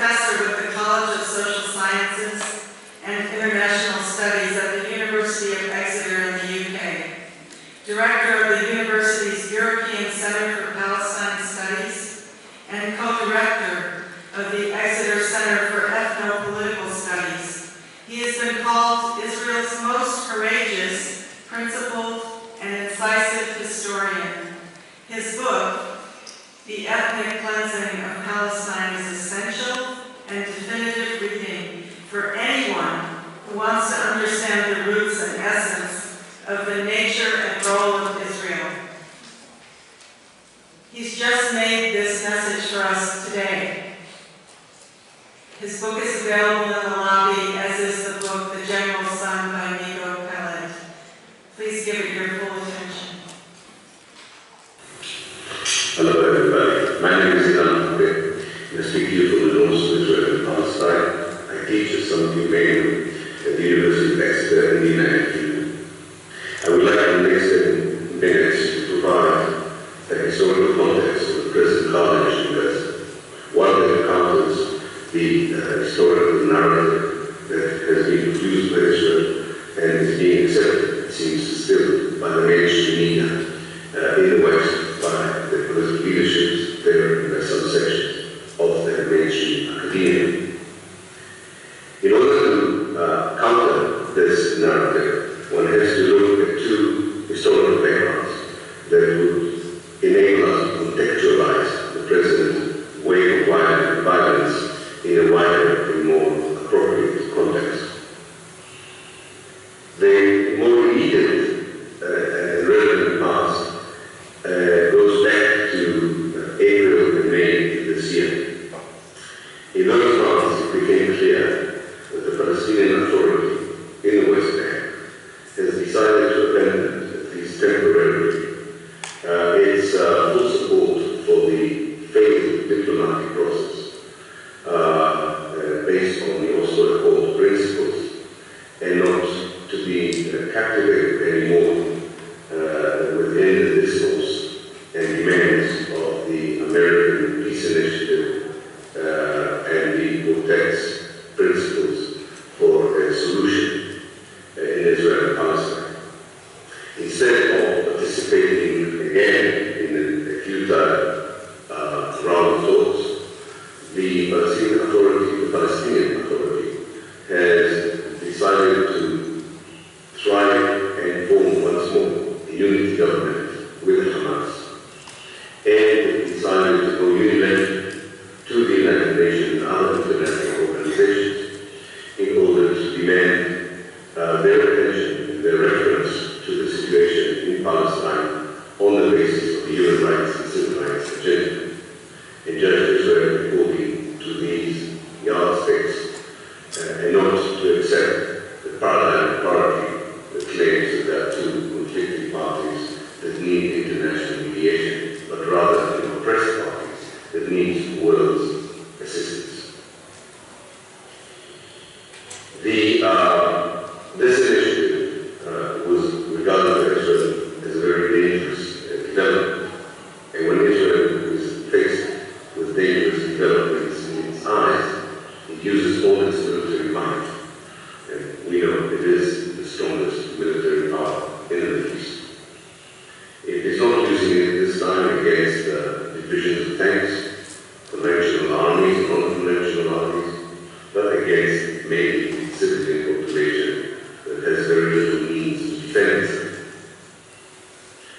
professor with the College of Social Sciences and International Studies at the University of Exeter in the UK, director of the university's European Centre for Palestine Studies, and co-director of the Exeter Centre for Ethno-Political Studies. He has been called Israel's most courageous, principled, and incisive historian. His book, The Ethnic Cleansing of Palestine, is essential and definitive reading for anyone who wants to understand the roots and essence of the nature and role of Israel. He's just made this message for us today. His book is available in the lobby, as is the book, The General Son by Nico Pellet. Please give it your full attention. Hello everybody, my name is Ilan Pappe. I speak to you from the north of Israel and Palestine. I teach at some new venue at the University of Exeter in the United Kingdom. I would like in the next 7 minutes to provide a historical context of the present carnage in Gaza, one that encounters the historical narrative that has been produced by Israel and is being accepted, it seems still, by the mainstream media in the West, by the political leaderships there and by some sections of the mainstream academia. In order to counter this narrative, one has to look at 2 historical backgrounds that would enable us to contextualize the present wave of violence in a wider and more appropriate context. The more immediate and relevant past goes back to April and May this year. In those months, it became clear that the Palestinian Authority in the West Bank has decided to abandon, at least temporarily, its full support for the failed diplomatic process based on the Oslo Accord principles, and not to be captivated anymore within the discourse and demands of the American Peace Initiative and the Quartet's principles for a solution in Israel and Palestine. Instead of participating again in a futile round of talks, the Palestinian Authority has decided to try and form once more a unity government with Hamas, and decided to go unilaterally to the United Nations and other international organizations in order to demand their attention and their reference to the situation in Palestine on the basis of the human rights and civil rights agenda, and judge Israel according to these yardsticks, and not to accept the paradigm party that claims that there are 2 conflicting parties that need international mediation, but rather oppressed parties that need the world's assistance. This initiative was regarded by Israel as a very dangerous development, and when Israel was faced with dangerous developments in its eyes, it uses all its military might, and we know it is the strongest military power in the Middle East. It is not using it this time against divisions of tanks, conventional armies, non-conventional armies, but against mainly civilian population that has very little means to defend itself.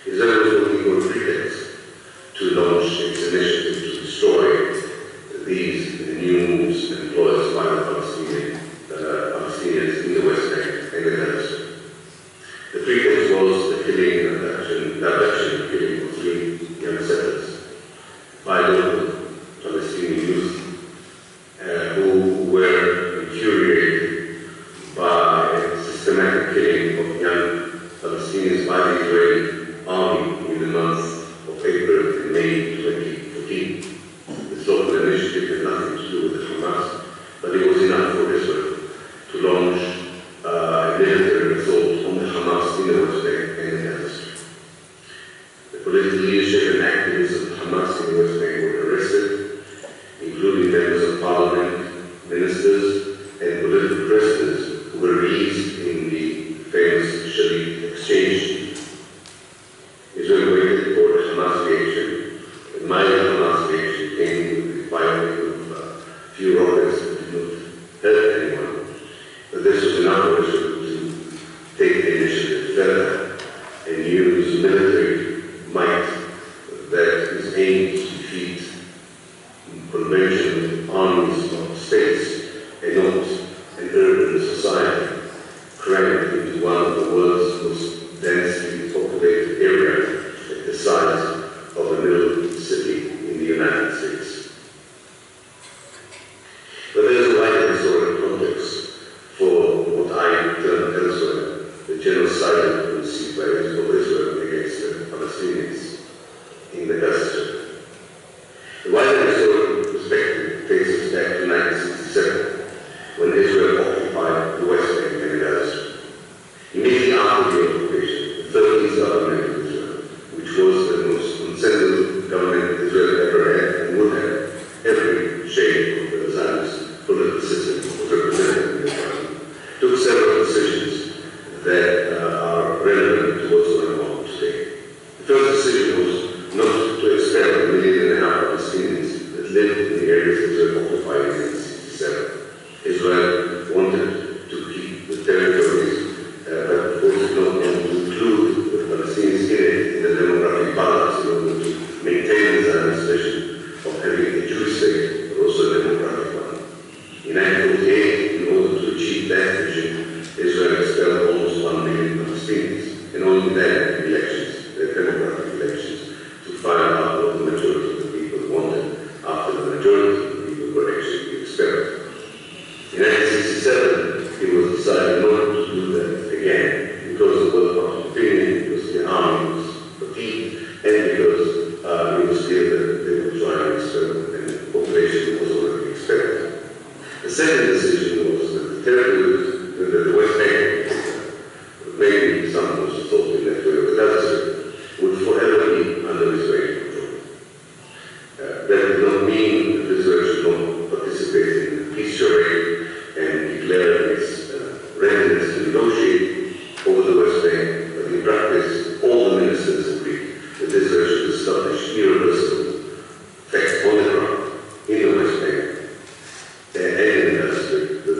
Israel was looking for a pretext to launch its initiative to destroy these new moves employed by the Palestinian ministers and political prisoners who were released in the famous Shalit exchange. Israel waited for a Hamas reaction. A mild Hamas reaction came with the firing of a few rockets that did not hurt anyone. But this was enough for Israel to take the initiative further and use military might that is aimed to defeat conventional armies of states and not an urban society crammed into one of the world's most densely populated area at the size of a middle city in the United States. But there's a wider historical context for what I termed elsewhere the genocidal policy by Israel against the Palestinians in the Gaza Strip. The wider historical perspective takes us back to 1967, when Israel occupied the West Bank and the Gaza Strip. Immediately after the occupation, the 13th government of Israel, which was the most consensus government Israel ever had and would have, every shade of the Zionist political system was represented in this government, took several decisions that are relevant to what's going on today. The first decision was not to expel 1.5 million Palestinians that lived in the areas Israel occupied in 1967. Israel wanted to keep the territories, but of course did not want to include the Palestinians in the demographic balance in order to maintain the Zionist vision of having a Jewish state, but also a demographic one. In 1948, in order to achieve that vision, Israel expelled almost 1 million Palestinians, and only then in elections, the democratic elections, to find out what the majority of the people wanted after the majority of the people were actually expelled. In 1967, it was decided not to do that again because of the public opinion, because the army was fatigued, and because it was clear that they were trying to expel and the population was already expelled. The second decision was that the territories, the West Bank, maybe some was thought in that way, but Gaza would forever be under Israeli control. That did not mean that Israel should not participate in the peace charade and declare its readiness to negotiate over the West Bank, but in practice, all the ministers agreed that Israel should establish irreversible facts on the ground in the West Bank and in Gaza, that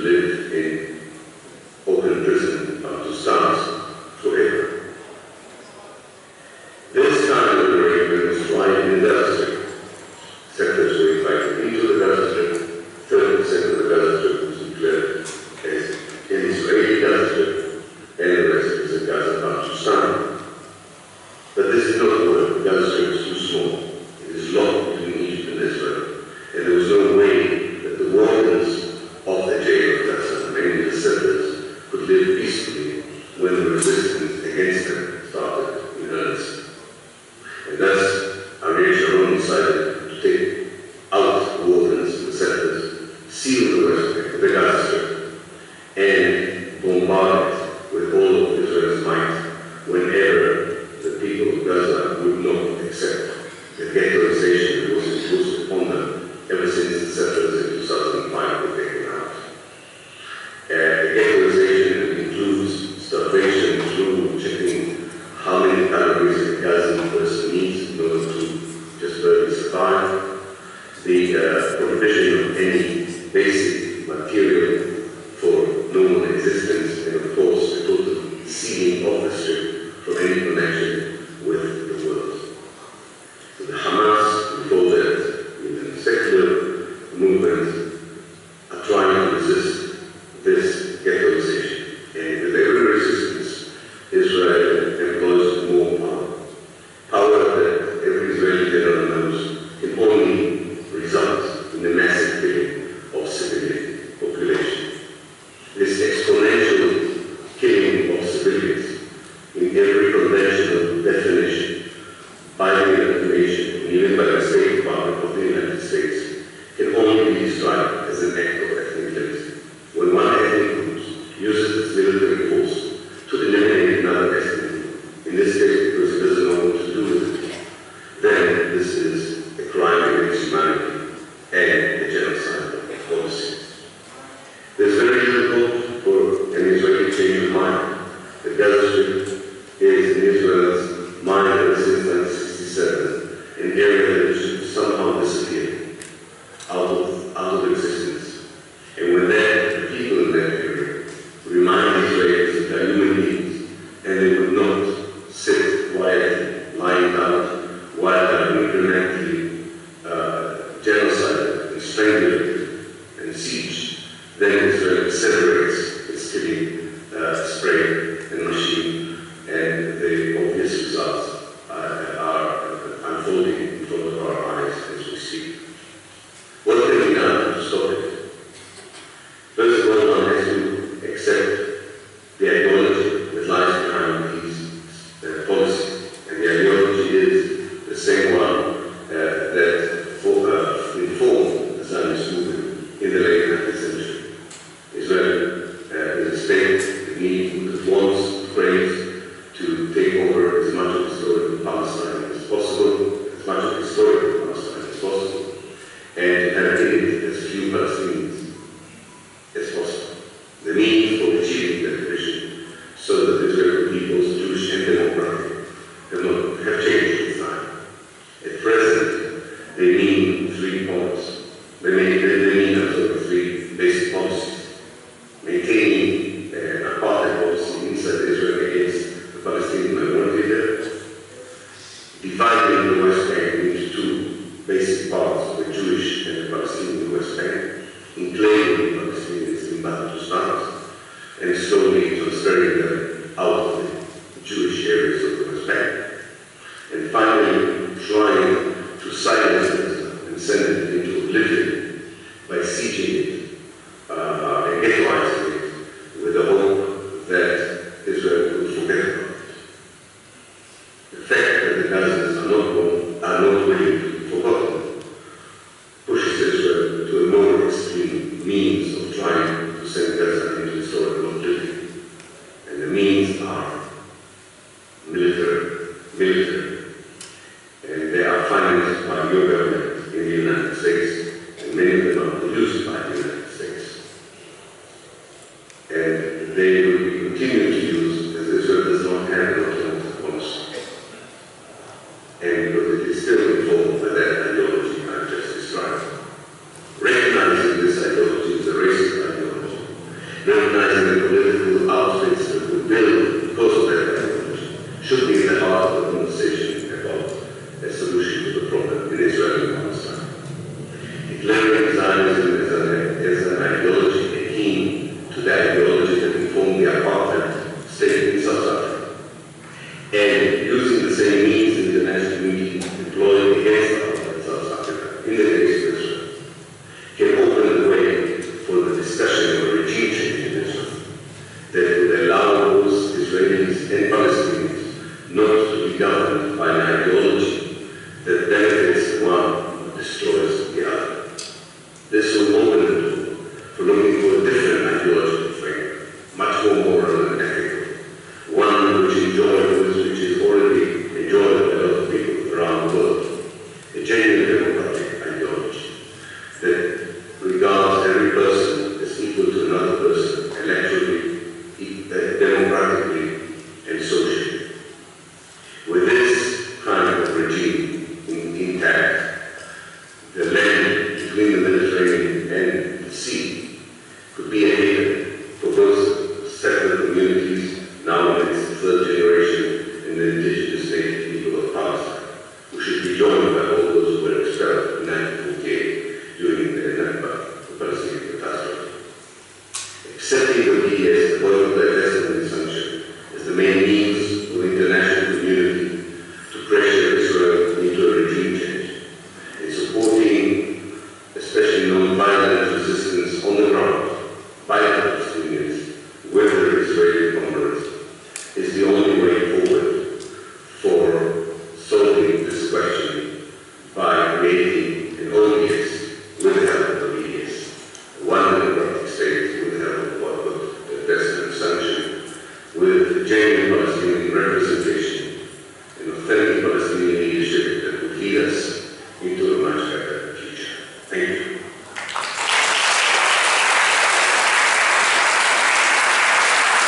live in open prison to start forever. This kind of arrangement was tried in the Gaza Strip. Settlers were invited into the Gaza Strip. 30% of the Gaza Strip was declared as an Israeli Gaza Strip, and the rest was a Gaza Palestine. But this is not work. The Gaza Strip is too small. It is locked between Egypt and Israel, and there was no way that the wardens of the jail of Gaza, mainly the settlers, could live peacefully when the resistance against them started in earnest. And thus, Ariel Sharon decided to take out the wardens and the settlers, seal the Gaza Strip, and bombard it with all of Israel's might whenever the people of Gaza would not accept the ghettoization that was imposed upon them ever since the settlers in 2005 were taken out. The ghettoization includes starvation through checking how many calories a Gazan person needs in order to just barely survive, the prohibition of any basic material for normal existence, and of course the total sealing of the strip from any connection with the world. So the Hamas, before that, in the secular movement, are trying to resist this ghettoization. And with every resistance, Israel employs more power. Power that every Israeli general knows can only result in the massive killing of civilian population. This exponential killing of civilians in every conventional definition by the United Nations, even by the State Department of the United States, can only be described as an act of ethnic cleansing. When one ethnic group uses its military force to eliminate another ethnic group, in this case because it doesn't know what to do with it, then this is a crime against humanity and a genocide of policies. There's very little hope for an Israeli change of mind. The Gaza Strip is in Israel's mind ever since 1967, an area that should somehow disappear out of existence. And when the people in that area remind Israelis that they are human beings, and they would not sit quietly, lying down, while they are incrementally genocided and strangulated and sieged, then Israel separates its killing spray and machine, and the obvious results are unfolding in front of our eyes as we speak. What can be done to stop it? First of all, one has to accept the ideology that lies behind these policies. And the ideology is the same one that informed the Zionist movement in the late 19th century. Israel is a state that wants, craves to take over as much of historical Palestine as possible, as much of historical Palestine as possible, and to have in it as few Palestinians as possible. The means for achieving that vision, so that the Israeli peoples, Jewish and democratic, have changed with time. At present, they mean 3 points. They mean three basic policies. Maintaining an apartheid policy inside Israel against the Palestinian minority there, dividing the West Bank into 2 basic parts, the Jewish and the Palestinian West Bank, enclaving the Palestinians in battle to start, and slowly transferring them out of the Jewish areas of the West Bank, and finally trying to silence it and send it into oblivion by sieging it and ghettoizing it with the hope that Israel will forget about it. The fact that the Gazans are not willing to be forgotten pushes Israel to a more extreme means of trying to send Gaza into historical oblivion. And the means are military. And they are financed by your government in the United States, and many of them are produced by the United States. And they will be continued to use, as Israel does not have